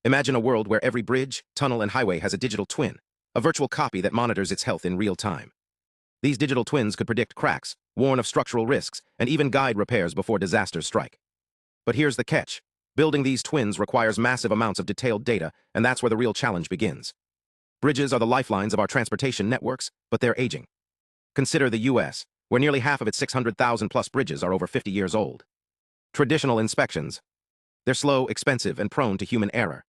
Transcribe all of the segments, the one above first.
Imagine a world where every bridge, tunnel, and highway has a digital twin, a virtual copy that monitors its health in real time. These digital twins could predict cracks, warn of structural risks, and even guide repairs before disasters strike. But here's the catch. Building these twins requires massive amounts of detailed data, and that's where the real challenge begins. Bridges are the lifelines of our transportation networks, but they're aging. Consider the US, where nearly half of its 600,000-plus bridges are over 50 years old. Traditional inspections. They're slow, expensive, and prone to human error.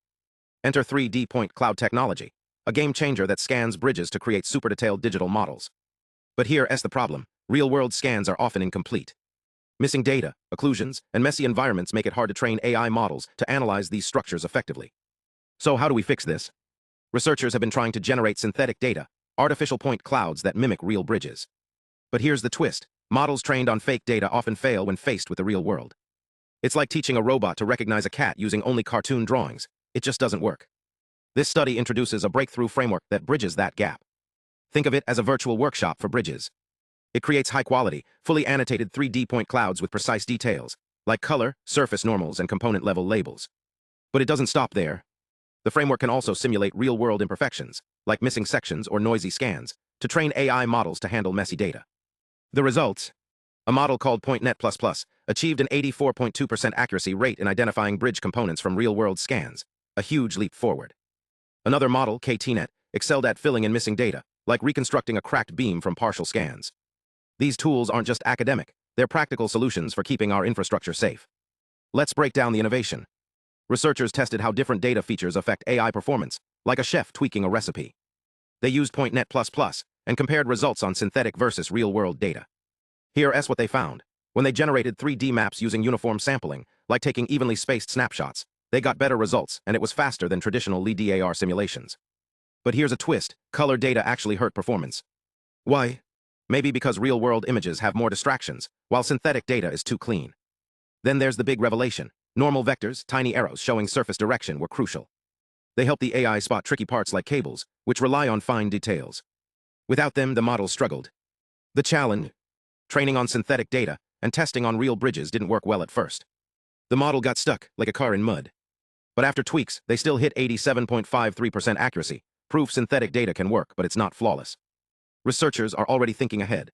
Enter 3D point cloud technology, a game-changer that scans bridges to create super-detailed digital models. But here's the problem. Real-world scans are often incomplete. Missing data, occlusions, and messy environments make it hard to train AI models to analyze these structures effectively. So how do we fix this? Researchers have been trying to generate synthetic data, artificial point clouds that mimic real bridges. But here's the twist. Models trained on fake data often fail when faced with the real world. It's like teaching a robot to recognize a cat using only cartoon drawings. It just doesn't work. This study introduces a breakthrough framework that bridges that gap. Think of it as a virtual workshop for bridges. It creates high-quality, fully annotated 3D point clouds with precise details, like color, surface normals, and component-level labels. But it doesn't stop there. The framework can also simulate real-world imperfections, like missing sections or noisy scans, to train AI models to handle messy data. The results? A model called PointNet++ achieved an 84.2% accuracy rate in identifying bridge components from real-world scans, a huge leap forward. Another model, KT-Net, excelled at filling in missing data, like reconstructing a cracked beam from partial scans. These tools aren't just academic, they're practical solutions for keeping our infrastructure safe. Let's break down the innovation. Researchers tested how different data features affect AI performance, like a chef tweaking a recipe. They used PointNet++ and compared results on synthetic versus real-world data. Here's what they found. When they generated 3D maps using uniform sampling, like taking evenly spaced snapshots, they got better results, and it was faster than traditional LiDAR simulations. But here's a twist. Color data actually hurt performance. Why? Maybe because real-world images have more distractions, while synthetic data is too clean. Then there's the big revelation. Normal vectors, tiny arrows showing surface direction, were crucial. They help the AI spot tricky parts like cables, which rely on fine details. Without them, the model struggled. The challenge? Training on synthetic data and testing on real bridges didn't work well at first. The model got stuck, like a car in mud. But after tweaks, they still hit 87.53% accuracy. Proof synthetic data can work, but it's not flawless. Researchers are already thinking ahead.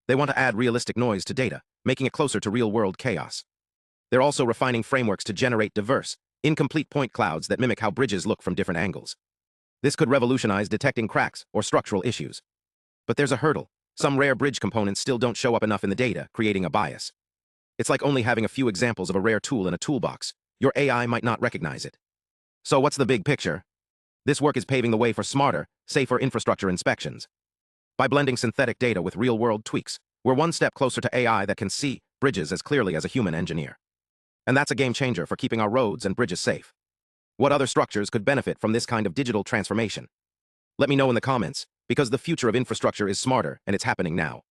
They want to add realistic noise to data, making it closer to real-world chaos. They're also refining frameworks to generate diverse, incomplete point clouds that mimic how bridges look from different angles. This could revolutionize detecting cracks or structural issues. But there's a hurdle. Some rare bridge components still don't show up enough in the data, creating a bias. It's like only having a few examples of a rare tool in a toolbox. Your AI might not recognize it. So what's the big picture? This work is paving the way for smarter, safer infrastructure inspections. By blending synthetic data with real-world tweaks, we're one step closer to AI that can see bridges as clearly as a human engineer. And that's a game-changer for keeping our roads and bridges safe. What other structures could benefit from this kind of digital transformation? Let me know in the comments, because the future of infrastructure is smarter and it's happening now.